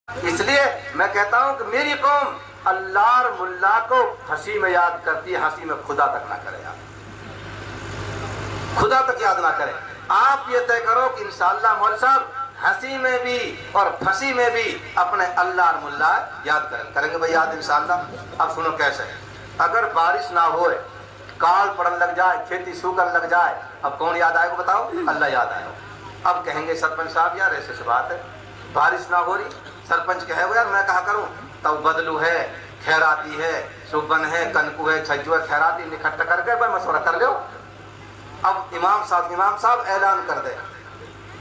इसलिए मैं कहता हूँ कि मेरी कौम अल्लाह और मुल्ला को हंसी में याद करती है, हंसी में खुदा तक ना करे, याद खुदा तक याद ना करे। आप ये तय करो कि इंशाअल्लाह मौलवी साहब हंसी में भी और फंसी में भी अपने अल्लाह और मुल्ला याद करेंगे भाई याद इंशाअल्लाह। अब सुनो कैसे, अगर बारिश ना होए, काल पड़न लग जाए, खेती सूखन लग जाए, अब कौन याद आएगा बताओ? अल्लाह याद आएगा। अब कहेंगे सरपंच साहब यार ऐसे बात है, बारिश ना हो रही, सरपंच कहेगा यार मैं कहा करूं, तब बदलू है, खैराती है, सुबन है, कनकू है, छज्जू है, खैराती इकट्ठा करके भाई मशवरा कर लो। अब इमाम साहब ऐलान कर दे,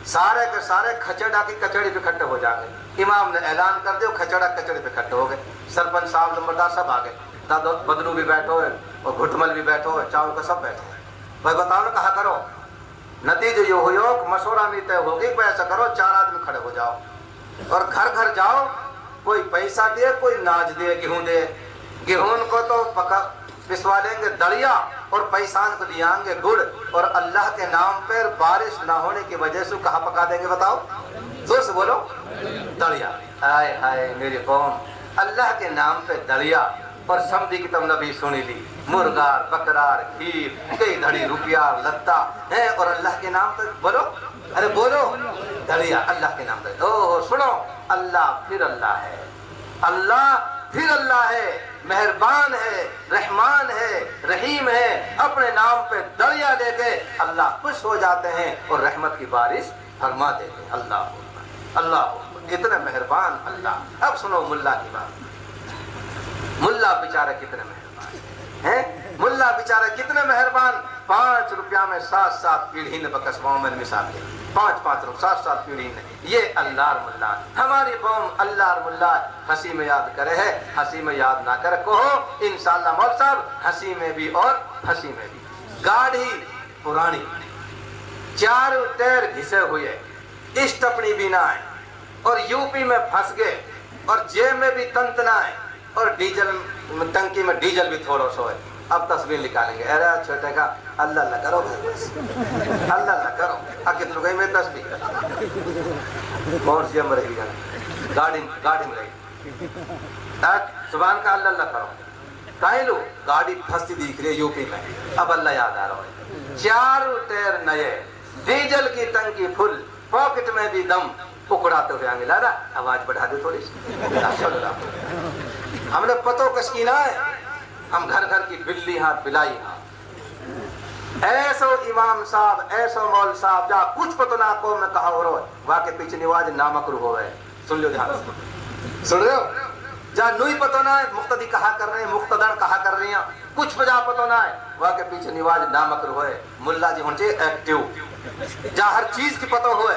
सारे के सारे खचड़ा की कचड़ी पे इकट्ठे हो जाएंगे। इमाम ने ऐलान कर दिया, खचड़ा कचड़ी पे इकट्ठे हो गए। सरपंच साहब नंबरदार सब आ गए, दादो बदलू भी बैठो है और घुटमल भी बैठो है, चावल का सब बैठे हैं। भाई बताओ ना कहा करो, नतीजे ये हो मशवरा में तय होगी, ऐसा करो 4 आदमी खड़े हो जाओ और घर घर जाओ, कोई पैसा दे कोई नाज दे, गेहूं दे, गेहूं को तो पका पिसवा लेंगे दलिया और पैसान को लियांगे गुड़, और अल्लाह के नाम पर बारिश ना होने की वजह से कहाँ पका देंगे बताओ? जोर से बोलो, दलिया। हाय हाय मेरी कौम, अल्लाह के नाम पे दलिया और समझी की तुम नबी सुनी ली, मुर्गार बकरार खीर कई धड़ी रुपया लत्ता है, और अल्लाह के नाम पे बोलो, अरे बोलो दलिया अल्लाह के नाम पे। ओह सुनो, अल्लाह फिर अल्लाह है, अल्लाह फिर अल्लाह है, मेहरबान है, रहमान है, रहीम है। अपने नाम पे दरिया लेके अल्लाह खुश हो जाते हैं और रहमत की बारिश फरमा देते हैं। अल्लाह अल्लाह कितने मेहरबान अल्लाह। अब सुनो मुल्ला की बात, मुल्ला बेचारे कितने मेहरबान हैं, मुल्ला बेचारे कितने मेहरबान। 5 रुपया में 7 पीढ़ी ने बकसबाओं में मिसाल दी, 5 रुपया 7 पीढ़ी ने। ये अल्लाह और मुल्ला, हमारी कौम अल्लाह और मुल्ला हंसी में याद करे है, हंसी में याद ना करे। कहो इंशाअल्लाह मौलवी साहब हंसी में भी और हंसी में भी। गाड़ी पुरानी, 4 टायर घिसे हुए, स्टपनी भी ना है और यूपी में फंस गए और जेब में भी तंतना है और डीजल टंकी में डीजल भी थोड़ा सा है। अब तस्वीर निकालेंगे, अरे छोटे का अल्लाह अल्लाह करो बस, अल्लाह अल्लाह करो। आखिर तो गई मेरी तस्वीर कौन सी में रहेगी, गाड़ी में रहेगी, सुभान का अल्लाह अल्लाह करो। कहीं लो गाड़ी फंसती दिख रही है यूपी में, अब अल्लाह याद आ रहा है। 4 टायर नए, डीजल की टंकी फुल, पॉकेट में भी दम, उकड़ाते हुए आगे लादा आवाज बढ़ा दे थोड़ी सी। हमने पतो कशकीना है, हम घर घर की बिल्ली हाथ बिलाई हाथ। ऐसो इमाम साहब, ऐसो मौल साहब जा कुछ पतो ना को में कहा हो रहा है, वहां के पीछे निवाज नामकरू हो गए। सुन लो ध्यान से, सुन रहे हो? जा नुई पतो ना है, मुक्तदी कहा कर रहे हैं, मुक्तदर कहा कर रही हैं, कुछ बजा पतो ना है, वहां के पीछे निवाज नामकरू है। मुल्ला जी होने एक्टिव, जा हर चीज की पतो हो,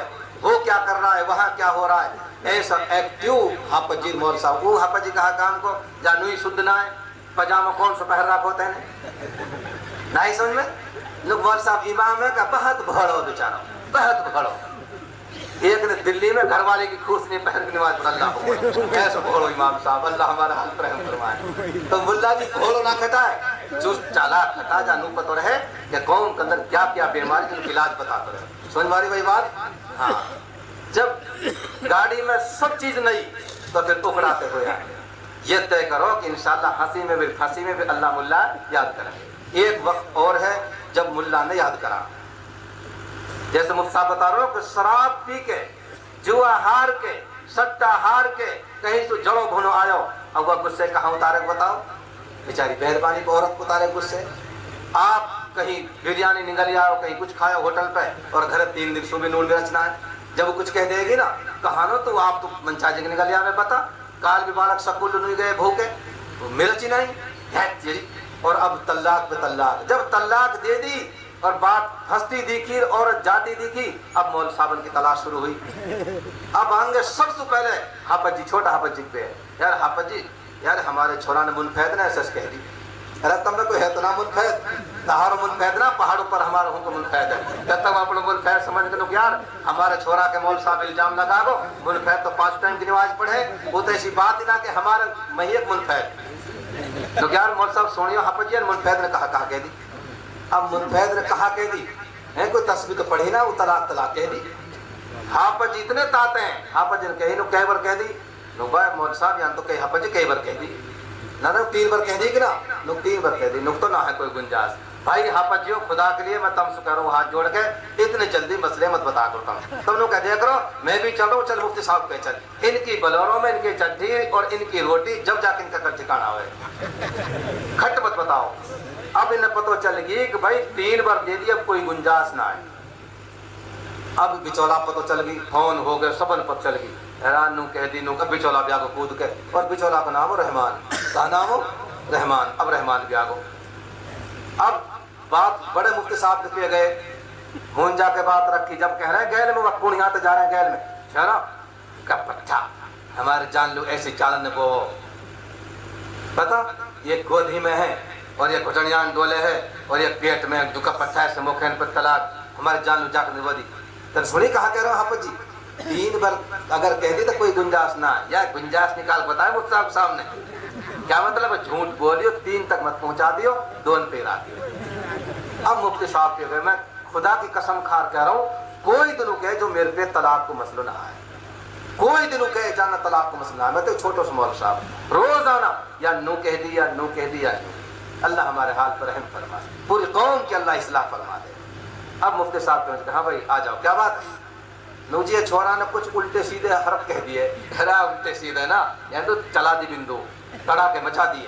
वो क्या कर रहा है, वहां क्या हो रहा है, ऐसा एक्टिव हाफजी मौल साहब। वो हाफजी कहा काम को जा नुई शुद्ध ना है, पजामा कौन सा पहन रखा होता है नहीं समझ में। लोग मौल साहब इमाम है का बहुत भड़ो बेचारा, बहुत भड़ो। एक ने दिल्ली में घर वाले की खुश नहीं पहन के नमाज पढ़, अल्लाह कैसे घोड़ो इमाम साहब, अल्लाह हमारा हाल पर रहम फरमाए। तो मुल्ला जी घोड़ो ना खटाए, जो चाला खटा जानू पता रहे कि कौन के अंदर क्या क्या बीमारी का इलाज बताते रहे। समझ मारी वही बात। हाँ, जब गाड़ी में सब चीज नहीं तो फिर उखड़ाते हुए आए। ये तय करो कि इंशाअल्लाह हंसी में भी फंसी में भी अल्लाह मुल्ला याद करेंगे। एक वक्त और है जब मुल्ला ने याद करा, जैसे मुफ्ता बता रहा हूँ कि शराब पी के, जुआ हार के, सट्टा हार के कहीं से जड़ो भुनो आयो, अब वह गुस्से कहाँ उतारे बताओ? बेचारी मेहरबानी को औरत को उतारे गुस्से। आप कहीं बिरयानी निगल आओ, कहीं कुछ खाओ होटल पे और घर 3 दिन सुबह नून रचना है, जब वो कुछ कह देगी ना कहानो तो आप तो मंचाजी के निगल आवे बता, काल भी बालक सकूल नहीं गए भूखे, मिर्च ही नहीं है। और अब तल्लाक पे तल्लाक, जब तल्लाक दे दी और बात फंसती दिखी और जाती दिखी, अब मौल साहब की तलाश शुरू हुई। अब आएंगे सबसे पहले हाफज जी, छोटा हाफज जी पे, यार हाफज जी यार हमारे छोरा ने मुनफैद ना सच कह दी। अरे तुमने कोई है तो ना मुनफैद, तहारो मुनफैद ना, पहाड़ों पर हमारा हमको मुनफैद है। जब तक आप लोग मुनफैद समझ के लोग यार हमारे छोरा के मौल साहब इल्जाम लगा दो, मुनफैद तो 5 टाइम की नमाज पढ़े, वो तो ऐसी बात ही ना कि हमारे मैयत मुनफैद। तो यार मौल साहब सोनियो हाफज जी मुनफैद ने कहा कह दी। अब मुनफैद ने कहा कह दी है, कोई तस्वीर तो पढ़ी ना, वो तलाक तलाक कह दी। हाफज इतने ताते हैं, हाफज ने कही नो कई बार कह दी नुक भाई मौल साहब यहाँ तो कई हपज कई बार कह दी ना, 3 बार कह दी कि ना, नुक 3 बार कह दी, नुक तो ना है कोई गुंजाइश भाई हापजियो खुदा के लिए मैं तुमसे कह रहा हूँ हाथ जोड़ के, इतने जल्दी मसले मत बता करता हूँ। तुम लोग कह दिया करो मैं भी चल रहा हूँ, चल मुफ्ती साहब पे चल, इनकी बलोरों में इनकी चड्डी और इनकी रोटी जब जाके इनका कल ठिकाना हो खट मत बताओ। अब इन्हें पता चल गई कि भाई 3 बार दे दी, अब कोई गुंजाइश ना है। अब बिचौला पता चल गई, फोन हो गए, सबन पता चल गई, हैरान नू कह दी नू बिचौला ब्याह को कूद के, और बिचौला का नाम हो रहमान, का नाम हो रहमान। अब रहमान ब्याह को अब बात बड़े मुफ्ती साहब पे गए, हुन जाके बात रखी, जब कह रहे हैं गैल में वक्कुण यहाँ तो जा रहे हैं गैल में, चलो का पट्टा हमारे जान लो ऐसी चालन वो पता ये गोदी में है और ये घुटनियान डोले है और ये पेट में दुका पट्टा है, मुखेन पर तलाक हमारे जान लो जाकर निवदी। तो सुनी कहा कह रहा हूँ हापत जी 3 बार अगर कह दी तो कोई गुंजाइश ना है, या गुंजाइश निकाल बताए मुफ्ती साहब सामने, क्या मतलब झूठ बोलियो 3 तक मत पहुंचा दियो, 2 पे ला दियो। अब मुफ्ती साहब के गए, मैं खुदा की कसम खार कह रहा हूँ, कोई दिनों कहे जो मेरे पे तलाक को मसलो ना आए, कोई दिनों कहे जाना तलाक को मसला है। मैं तो छोटो से मौलवी साहब रोजाना या नू कह दिया नू कह दिया, अल्लाह हमारे हाल पर रहम फरमा, पूरी कौम की अल्लाह इस्लाह फरमा दे। अब मुफ्ती साहब ने कहा भाई आ जाओ, क्या बात है? नूजी छोरा ने कुछ उल्टे सीधे हरफ कह दिए, खरा उल्टे सीधे ना, यानी तो चला दी बिंदु तड़ा के मचा दिए।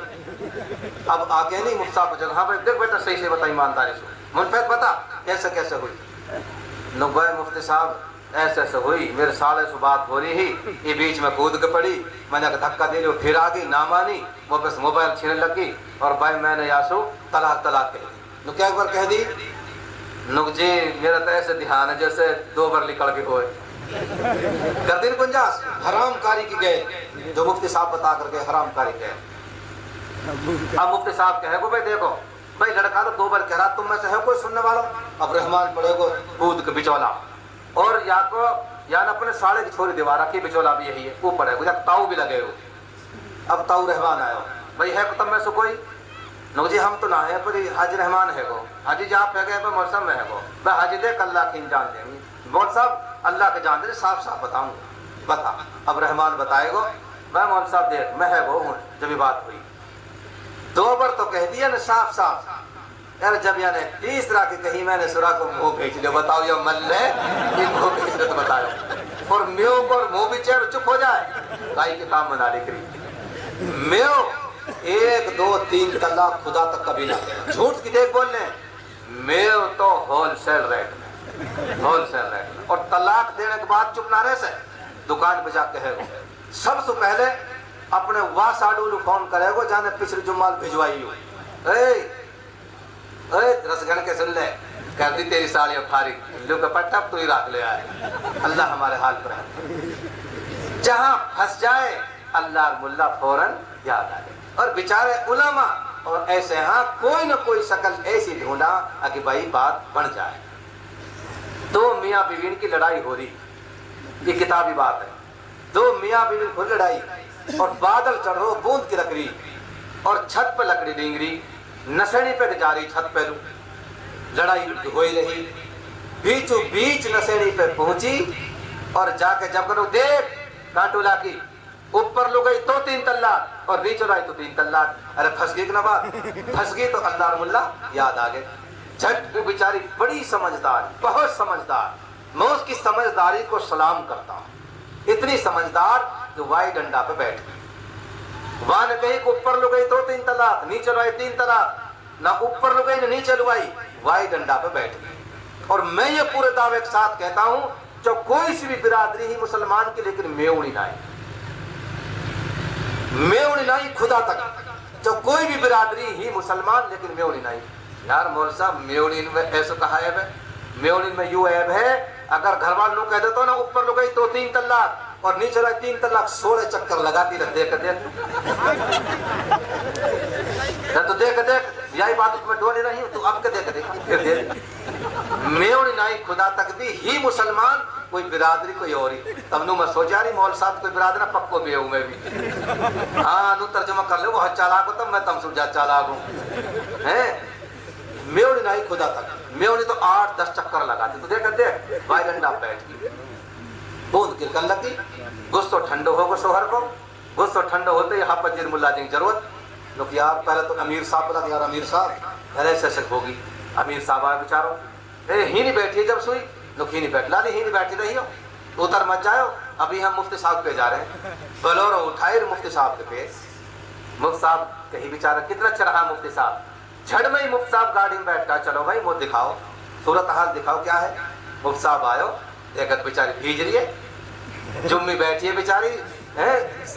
अब आगे नहीं मुफ्ती साहब को, हाँ भाई देख बेटा सही से बता ईमानदारी से, मुझे बता कैसे कैसे हुई। नुबाई मुफ्ती साहब ऐसे ऐसे हुई, मेरे साले से बात हो रही ही, ये बीच में कूद के पड़ी, मैंने धक्का दे लिया, फिर आ गई ना मानी, वापस मोबाइल छीनने लगी और भाई मैंने यासु तलाक तलाक कह दी। नु क्या एक बार कह दी? नुक जी मेरा तो ऐसे ध्यान है जैसे 2 बार निकल के होए कर दिन गुंजास हराम कारी की गए, जो मुफ्ती साहब बता करके हराम कारी गए। अब मुफ्ती साहब कहे भाई देखो भाई लड़का तो 2 बार कह रहा, तुम में से है कोई सुनने वाला? अब रहमान पड़ेगो कूद के बिचौला, और या को या न अपने साले की छोरी दीवार रखी, बिचौला भी यही है, वो पड़ेगो या ताऊ भी लगे हो। अब ताऊ रहमान आयो, भाई है तुम में से कोई? नो जी हम तो ना है पर हाजी रहमान है गो, हाजी जी आप है गए पर मौसम में है गो, भाई हाजी देख अल्लाह की जान देंगे। मौल साहब अल्लाह के जान दे, साफ साफ बताऊंगा, बता। अब रहमान बताएगो, मैं मौल साहब देख मैं है वो हूँ, जब बात हुई 2 बार तो कह दिया ना साफ साफ यार, जब यानी 3रा की कही मैंने सुरा को मुंह भेज लिया, बताओ ये मल्ले ये मुंह भेज दे तो बताओ, और म्यो को मुंह भी चेहरा चुप हो जाए, गाय के काम बना लेकरी म्यो 1 2 3 तलाक खुदा तक कभी ना, झूठ की देख बोलने म्यो तो होलसेल रेट में, होलसेल रेट में। और तलाक देने के बाद चुप ना रहे से दुकान पे जाके है सबसे पहले अपने वाह साडू फोन करेगो, जाने पिछली जुम्माल भिजवाई हो, रसगन के सुन ले कर दी तेरी साड़ी फारी का पट्टा तू ही रख ले आए। अल्लाह हमारे हाल पर है, जहां फंस जाए अल्लाह मुल्ला फौरन याद आ जाए। और बेचारे उलमा और ऐसे हाँ कोई न कोई शक्ल ऐसी ढूंढा कि भाई बात बन जाए। 2 मियाँ बीवी की लड़ाई हो रही, ये किताबी बात है, 2 मियाँ बीवी को लड़ाई और बादल चढ़ो बूंद की लकड़ी और छत पे लकड़ी डिंगरी, नशेड़ी पे जा रही छत पे लड़ाई हो रही, बीचों बीच नशेड़ी पे पहुंची और जाके जब करो देख काटूला की ऊपर लो गई तो 3 तलाक और नीचे लाई तो 3 तलाक। अरे फंस गई ना बात, फंस गई तो अल्लाह मुल्ला याद आ गए। झट वो बेचारी बड़ी समझदार, बहुत समझदार, मैं उसकी समझदारी को सलाम करता हूँ, इतनी समझदार जो वाई डंडा पे बैठ गई। वहां ने कही ऊपर लुगाई तो 3 तलाक, नीचे लुगाई 3 तलाक, ना ऊपर लुगाई ना नीचे लुगाई, वाई डंडा पे बैठ गई। और मैं ये पूरे दावे के साथ कहता हूं जो कोई सी भी बिरादरी ही मुसलमान की, लेकिन मेवड़ी ना मेवड़ी नहीं खुदा तक, जो कोई भी बिरादरी ही मुसलमान लेकिन मेवड़ी नहीं। यार मौल साहब मेवड़ी में ऐसा कहा है, मेवड़ी में यू ऐब है, अगर घर वालों कह देते ना ऊपर लुगाई तो 3 तलाक और नीचे रहे 3 तलाक, 16 चक्कर लगाती रह देख देख तो देख देख यही बात उसमें डोली रही तू अब के देख देख फिर देख मेवड़ी नाई खुदा तक भी ही मुसलमान, कोई बिरादरी कोई और ही। तब नु मैं सोचा रही मौल साहब कोई बिरादरी पक्को भी हूँ मैं भी, हाँ नु तर्जुमा कर ले वो चालाक हो तब मैं तम समझा चालाक हूँ है। मेवड़ी नाई खुदा तक, मेवड़ी तो 8-10 चक्कर लगाती, तो देख देख भाई डंडा बैठ गई, बूंद गिरकन लगी, गुस्सो ठंडो होगो शोहर को, गुस्सा ठंडा होते ही हाफत जीर मुल्ला जी की जरूरत। लोग यार पहले तो अमीर साहब बोला यार अमीर साहब अरे ऐसे होगी। अमीर साहब आए बेचारो, ही नहीं बैठी जब सुई लोग ही नहीं बैठला नहीं ही नहीं बैठी रही हो तो उतर मत जाओ। अभी हम मुफ्ती साहब पे जा रहे हैं, बोलोरो उठाए मुफ्ती साहब के पे। मुफ्ती साहब कहीं बेचारा कितना अच्छा रहा मुफ्ती साहब, झड़ में ही मुफ्ती साहब गाड़ी में बैठ कर चलो भाई मुझ दिखाओ सूरत हाल दिखाओ क्या है। मुफ्ती साहब आयो देखत बेचारी भीज रही है, जुम्मी बैठी है बेचारी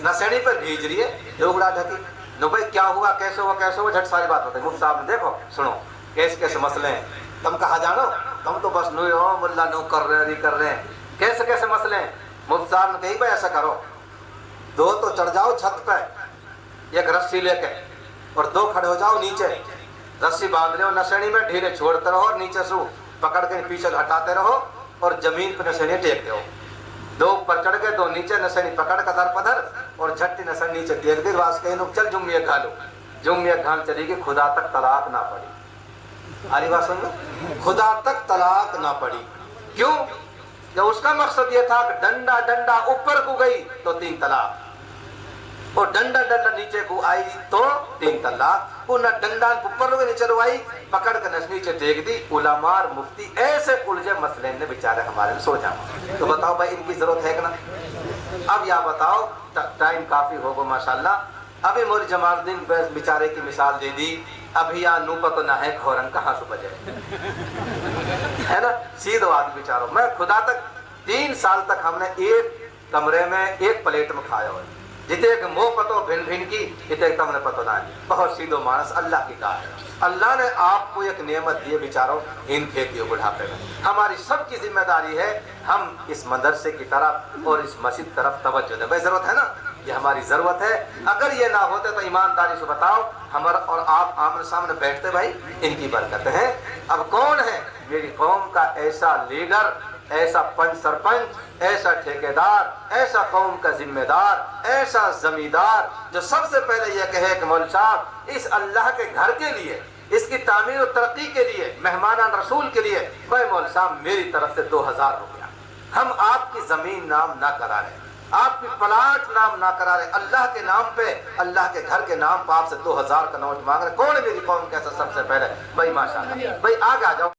नशेड़ी पर भीज रही है, डोगड़ा ढकी। नो भाई क्या हुआ कैसे हुआ झट सारी बात बताई। मुफ्ती साहब ने देखो सुनो कैसे कैसे मसले हैं, तुम कहाँ जानो, तुम तो बस नो मुल्ला नो कर रहे हैं कैसे कैसे मसले हैं। मुफ्ती साहब ने कही भाई ऐसा करो, दो तो चढ़ जाओ छत पे एक रस्सी लेके और दो खड़े हो जाओ नीचे, रस्सी बांध रहे हो नशेड़ी में ढीले छोड़ते रहो और नीचे से पकड़ के पीछे हटाते रहो और जमीन पर नशेड़ी टेक दो। दो ऊपर चढ़ गए दो नीचे, नशेड़ी पकड़ कदर पधर और झट्टी नशेड़ी नीचे टेक दी। वास कहीं लोग चल जुम्मी एक घालो, जुम्मी एक घाल चलेगी खुदा तक तलाक ना पड़ी। आरी बात समझो, खुदा तक तलाक ना पड़ी। क्यों? जब उसका मकसद ये था कि डंडा डंडा ऊपर को गई तो 3 तलाक, और डंडा डंडा नीचे को आई तो 3 तलाक। वो न डंडा ऊपर को नीचे आई पकड़ कर नस नीचे टेक दी। उलमार मुफ्ती ऐसे उलझे मसले ने बेचारे हमारे सोचा। तो बताओ भाई इनकी जरूरत है कि ना। अब या बताओ टाइम काफी होगा माशाल्लाह। अभी मोरी जमालुद्दीन बेचारे की मिसाल दे दी, अभी या नूपा तो ना है खोरन कहाँ से बजे है ना, सीधो आदमी बेचारो। मैं खुदा तक 3 साल तक हमने एक कमरे में एक प्लेट में खाया हुआ, जिते के मोह पतो भिन भिन की जिते तमने पतो ना। बहुत सीधो मानस अल्लाह की कहा है। अल्लाह ने आपको एक नेमत दी बेचारो, इन फेंक दियो बुढ़ापे में। हमारी सबकी जिम्मेदारी है हम इस मदरसे की तरफ और इस मस्जिद तरफ तवज्जो दें। भाई जरूरत है ना, ये हमारी जरूरत है। अगर ये ना होते तो ईमानदारी से बताओ हमारा और आप आमने सामने बैठते भाई, इनकी बरकत है। अब कौन है मेरी कौम का ऐसा लीडर, ऐसा पंच सरपंच, ऐसा ठेकेदार, ऐसा कौम का जिम्मेदार, ऐसा जमींदार जो सबसे पहले यह कहे कि मौलवी साहब इस अल्लाह के घर के लिए, इसकी तामीर और तरक्की के लिए, मेहमानान रसूल के लिए भाई मौलवी साहब मेरी तरफ से 2000 रुपया, हम आपकी जमीन नाम ना करा रहे, आपकी प्लाट नाम ना करा रहे, अल्लाह के नाम पे, अल्लाह के घर के नाम पे आपसे 2000 का नोट मांग रहे। कौन है मेरी कौम कैसा सबसे पहले भाई माशाल्लाह। भाई आगे आ जाओ।